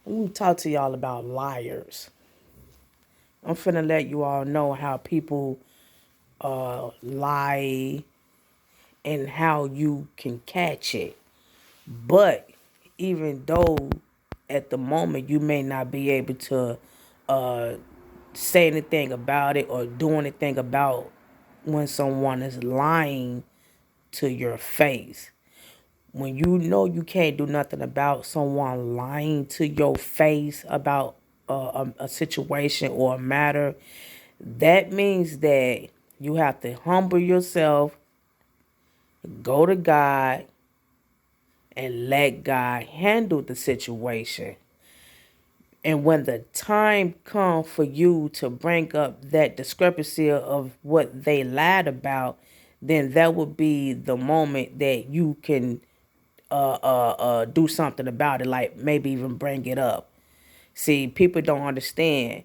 I'm going to talk to y'all about liars. I'm finna let you all know how people lie and how you can catch it. But even though at the moment you may not be able to uh, say anything about it or do anything about when someone is lying to your face. When you know you can't do nothing about someone lying to your face about a situation or a matter, that means that you have to humble yourself, go to God, and let God handle the situation. And when the time comes for you to bring up that discrepancy of what they lied about, then that would be the moment that you can do something about it, like maybe even bring it up. See, people don't understand.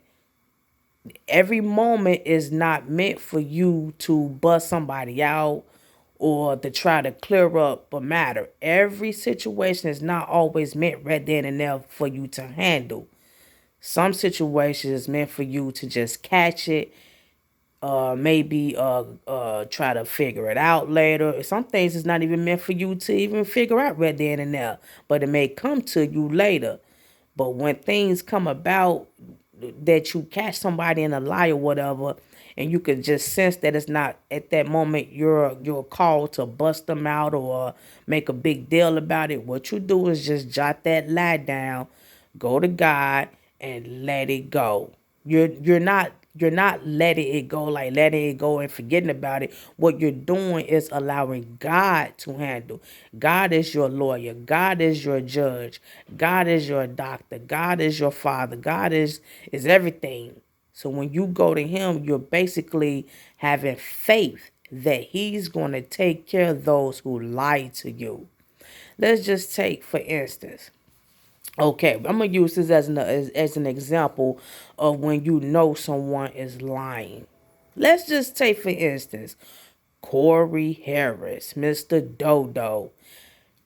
Every moment is not meant for you to bust somebody out or to try to clear up a matter. Every situation is not always meant right then and there for you to handle. Some situations is meant for you to just catch it, maybe try to figure it out later. Some things is not even meant for you to even figure out right then and there, but it may come to you later. But when things come about that you catch somebody in a lie or whatever, and you could just sense that it's not at that moment you're called to bust them out or make a big deal about it. What you do is just jot that lie down, go to God, and let it go. You're not letting it go, like letting it go and forgetting about it. What you're doing is allowing God to handle. God is your lawyer. God is your judge. God is your doctor. God is your father. God is everything. So when you go to him, you're basically having faith that he's going to take care of those who lie to you. Let's just take, for instance, okay, I'm gonna use this as an example of when you know someone is lying. Let's just take for instance Corey Harris, Mr. Dodo.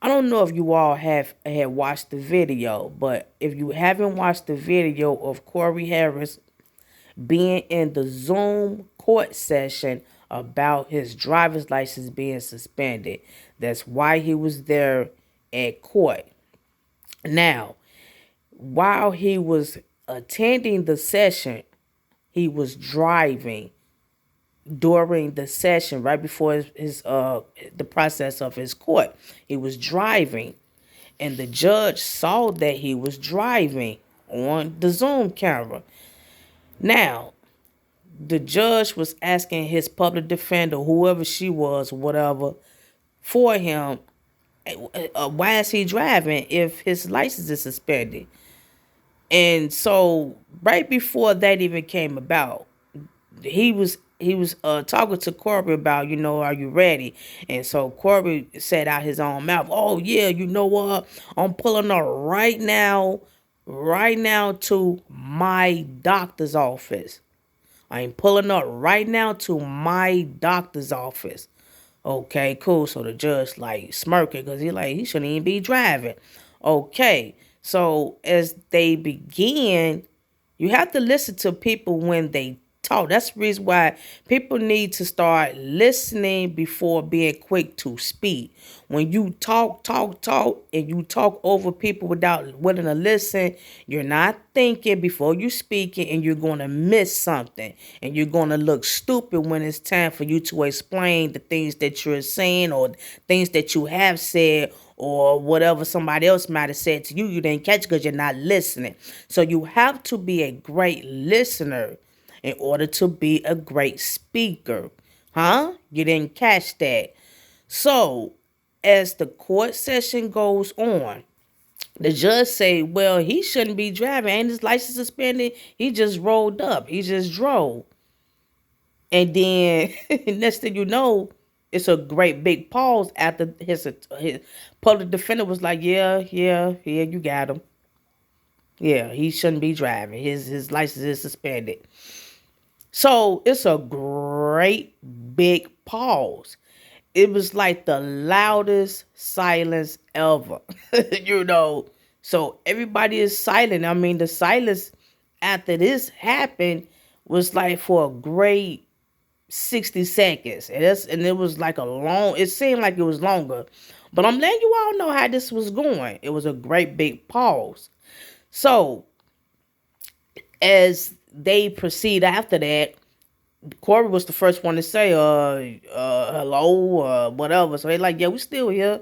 I don't know if you all have had watched the video, but if you haven't watched the video of Corey Harris being in the Zoom court session about his driver's license being suspended, that's why he was there at court. Now, while he was attending the session, he was driving during the session right before his the process of his court. He was driving, and the judge saw that he was driving on the Zoom camera. Now, the judge was asking his public defender, whoever she was, whatever, for him, why is he driving if his license is suspended? And so right before that even came about, he was talking to Corey about, are you ready? And so Corey said out his own mouth, oh yeah, you know what? I'm pulling up right now to my doctor's office. I'm pulling up right now to my doctor's office. Okay, cool. So the judge like smirking because he shouldn't even be driving. Okay, so as they begin, you have to listen to people when they talk. That's the reason why people need to start listening before being quick to speak. When you talk, and you talk over people without willing to listen, you're not thinking before you speaking, and you're going to miss something. And you're going to look stupid when it's time for you to explain the things that you're saying or things that you have said or whatever somebody else might have said to you. You didn't catch because you're not listening. So you have to be a great listener in order to be a great speaker. Huh? You didn't catch that. So as the court session goes on, the judge say, well, he shouldn't be driving. Ain't his license suspended? He just rolled up. He just drove. And then next thing you know, it's a great big pause after his public defender was like, yeah, you got him. Yeah, he shouldn't be driving. His license is suspended. So it's a great big pause. It was like the loudest silence ever. you know. So everybody is silent. I mean, the silence after this happened was like for a great 60 seconds. And it was like a long, it seemed like it was longer. But I'm letting you all know how this was going. It was a great big pause. So as they proceed after that, Corey was the first one to say, hello, whatever. So they like, yeah, we still here.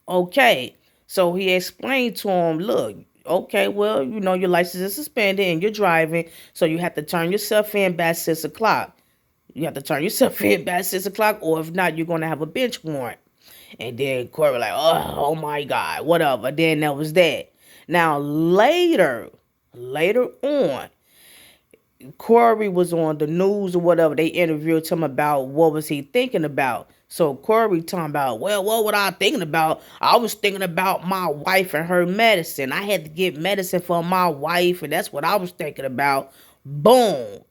Okay. So he explained to him, look, okay, well, your license is suspended and you're driving, so you have to turn yourself in by 6 o'clock. You have to turn yourself in by 6 o'clock, or if not, you're gonna have a bench warrant. And then Corey was like, oh my God, whatever. Then that was that. Now later on, Corey was on the news or whatever. They interviewed him about what was he thinking about. So Corey talking about, well, what was I thinking about? I was thinking about my wife and her medicine. I had to get medicine for my wife, and that's what I was thinking about. Boom.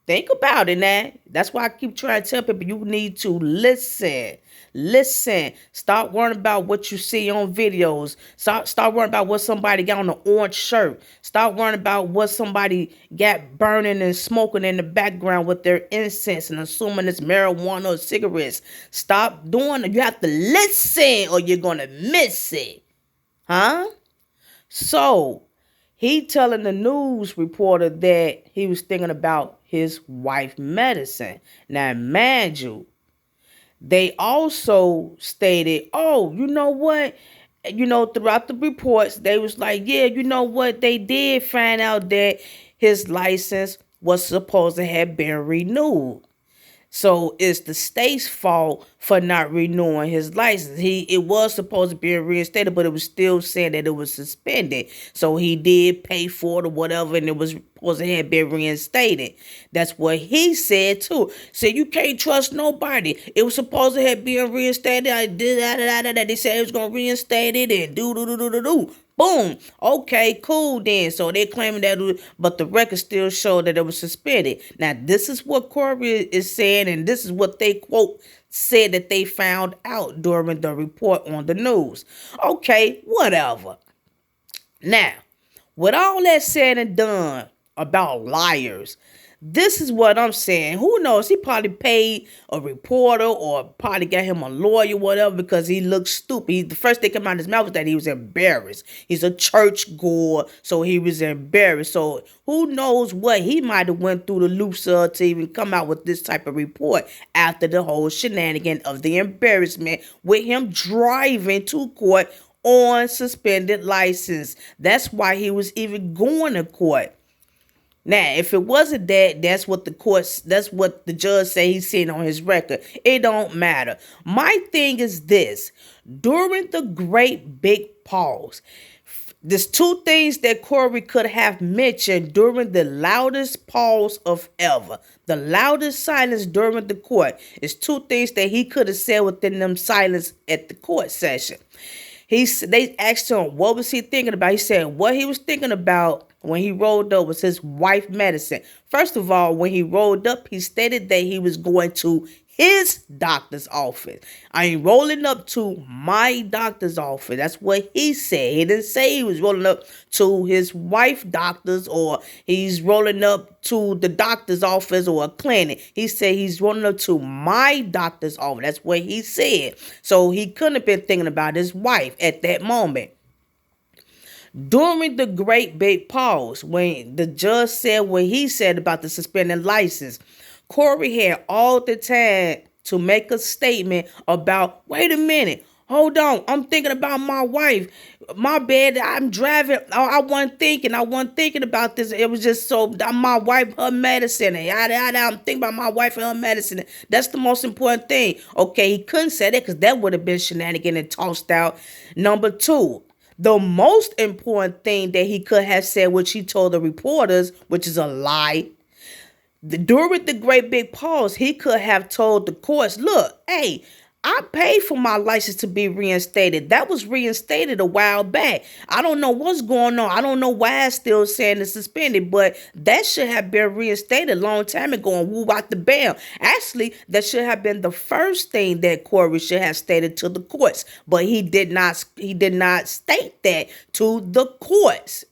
Think about it now. That's why I keep trying to tell people you need to listen. Listen. Stop worrying about what you see on videos. Stop worrying about what somebody got on the orange shirt. Stop worrying about what somebody got burning and smoking in the background with their incense and assuming it's marijuana or cigarettes. Stop doing it. You have to listen or you're going to miss it. Huh? So, he telling the news reporter that he was thinking about his wife medicine. Now, mind you, they also stated, oh, you know what? Throughout the reports, they was like, yeah, you know what? They did find out that his license was supposed to have been renewed. So it's the state's fault for not renewing his license. It was supposed to be reinstated, but it was still saying that it was suspended. So he did pay for it or whatever, and it was supposed to have been reinstated. That's what he said too. Said you can't trust nobody. It was supposed to have been reinstated. I did that. They said it was gonna reinstate it and do. Boom. Okay, cool then. So they're claiming that, but the record still showed that it was suspended. Now, this is what Corey is saying, and this is what they, quote, said that they found out during the report on the news. Okay, whatever. Now, with all that said and done about liars, this is what I'm saying. Who knows? He probably paid a reporter or probably got him a lawyer, whatever, because he looked stupid. The first thing came out of his mouth was that he was embarrassed. He's a church goer, so he was embarrassed. So who knows what he might have went through the loops to even come out with this type of report after the whole shenanigan of the embarrassment with him driving to court on suspended license. That's why he was even going to court. Now, if it wasn't that, that's what the judge said he's seen on his record. It don't matter. My thing is this. During the great big pause, there's two things that Corey could have mentioned during the loudest pause of ever. The loudest silence during the court is two things that he could have said within them silence at the court session. They asked him what was he thinking about. He said what he was thinking about when he rolled up was his wife medicine. First of all, when he rolled up, he stated that he was going to his doctor's office. I ain't rolling up to my doctor's office. That's what he said. He didn't say he was rolling up to his wife doctor's or he's rolling up to the doctor's office or a clinic. He said he's rolling up to my doctor's office. That's what he said. So he couldn't have been thinking about his wife at that moment. During the great big pause, when the judge said what he said about the suspended license, Corey had all the time to make a statement about, wait a minute, hold on, I'm thinking about my wife. My bad, I'm driving. I wasn't thinking about this. It was just so, my wife, her medicine. I'm thinking about my wife and her medicine. That's the most important thing. Okay, he couldn't say that because that would have been shenanigan and tossed out. Number two. The most important thing that he could have said, which he told the reporters, which is a lie, during the great big pause, he could have told the courts, look, hey, I paid for my license to be reinstated. That was reinstated a while back. I don't know what's going on. I don't know why it's still saying it's suspended, but that should have been reinstated a long time ago and woo out the bam. Actually, that should have been the first thing that Corey should have stated to the courts, but he did not. He did not state that to the courts.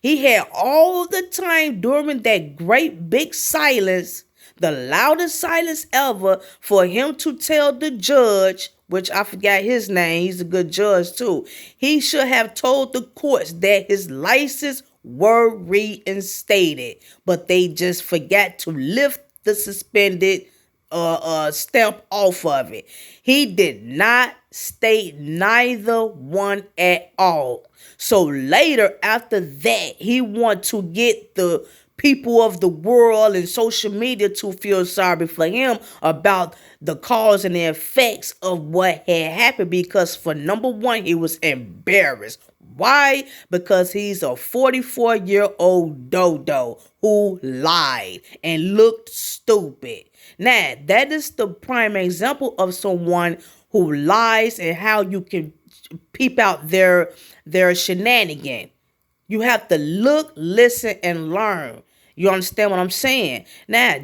He had all the time during that great big silence, the loudest silence ever, for him to tell the judge, which I forgot his name, he's a good judge too. He should have told the courts that his license were reinstated, but they just forgot to lift the suspended stamp off of it. He did not state neither one at all. So later, after that, he want to get the people of the world and social media to feel sorry for him about the cause and the effects of what had happened, because for number one, he was embarrassed. Why? Because he's a 44-year-old dodo who lied and looked stupid. Now, that is the prime example of someone who lies and how you can peep out their shenanigan. You have to look, listen, and learn. You understand what I'm saying? Now,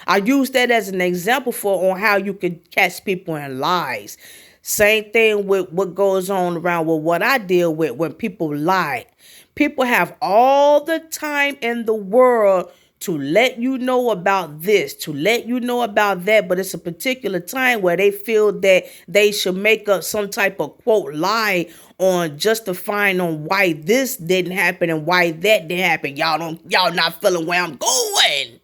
I use that as an example for on how you can catch people in lies. Same thing with what goes on around with what I deal with when people lie. People have all the time in the world to let you know about this, to let you know about that, but it's a particular time where they feel that they should make up some type of quote lie on justifying on why this didn't happen and why that didn't happen. Y'all not feeling where I'm going.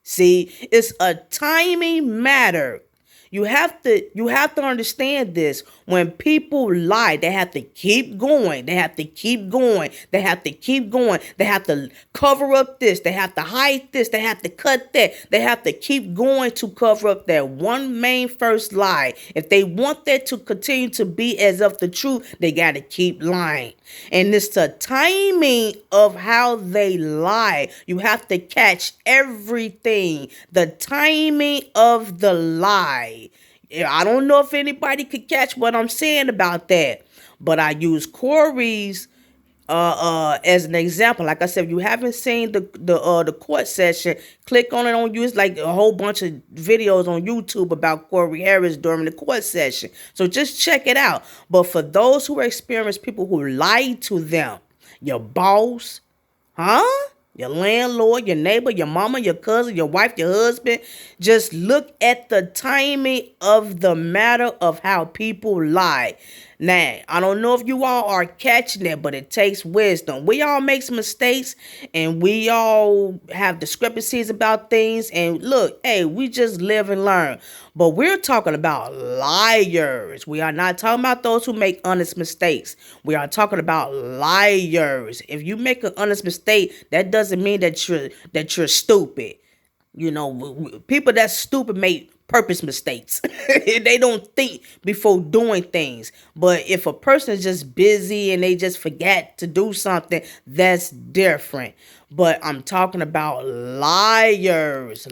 See, it's a timing matter. You have to understand this. When people lie, they have to keep going. They have to keep going. They have to keep going. They have to cover up this. They have to hide this. They have to cut that. They have to keep going to cover up that one main first lie. If they want that to continue to be as of the truth, they got to keep lying. And it's the timing of how they lie. You have to catch everything. The timing of the lie. I don't know if anybody could catch what I'm saying about that, but I use Corey's as an example. Like I said, if you haven't seen the court session, click on it on you. It's like a whole bunch of videos on YouTube about Corey Harris during the court session. So just check it out. But for those who experience people who lie to them, your boss, your landlord, your neighbor, your mama, your cousin, your wife, your husband. Just look at the timing of the matter of how people lie. Now, I don't know if you all are catching it, but it takes wisdom. We all make some mistakes and we all have discrepancies about things. And look, hey, we just live and learn. But we're talking about liars. We are not talking about those who make honest mistakes. We are talking about liars. If you make an honest mistake, that doesn't mean that you're stupid. You know, people that's stupid make purpose mistakes. They don't think before doing things. But if a person is just busy and they just forget to do something, that's different. But I'm talking about liars.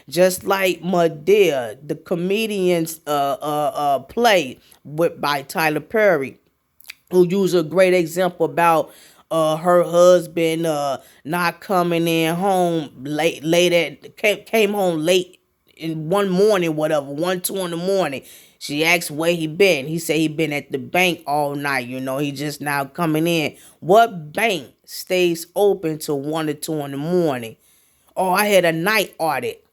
Just like Madea, the comedian's play by Tyler Perry, who used a great example about her husband not coming in home came home late in one morning, whatever, 1, 2 in the morning. She asked where he been. He said he been at the bank all night. He just now coming in. What bank stays open till 1 or 2 in the morning? Oh, I had a night audit.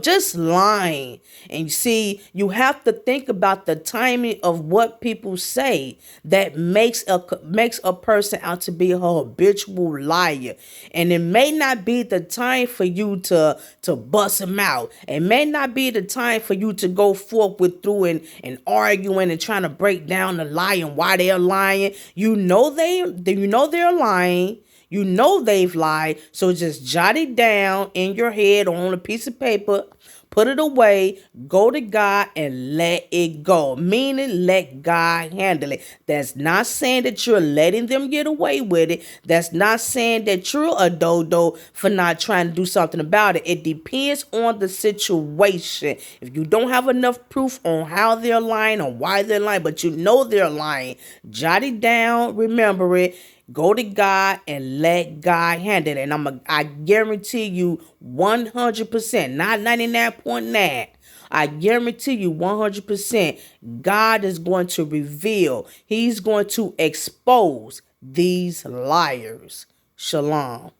Just lying. And see, you have to think about the timing of what people say that makes a person out to be a habitual liar. And it may not be the time for you to bust them out. It may not be the time for you to go forth through and arguing and trying to break down the lie and why they're lying. They're lying. You know they've lied, so just jot it down in your head or on a piece of paper, Put it away, go to God and let it go. Meaning let God handle it. That's not saying that you're letting them get away with it. That's not saying that you're a dodo for not trying to do something about it. It depends on the situation. If you don't have enough proof on how they're lying or why they're lying, but you know they're lying, jot it down, remember it. Go to God and let God handle it. And I guarantee you 100%, not 99.9. I guarantee you 100% God is going to reveal. He's going to expose these liars. Shalom.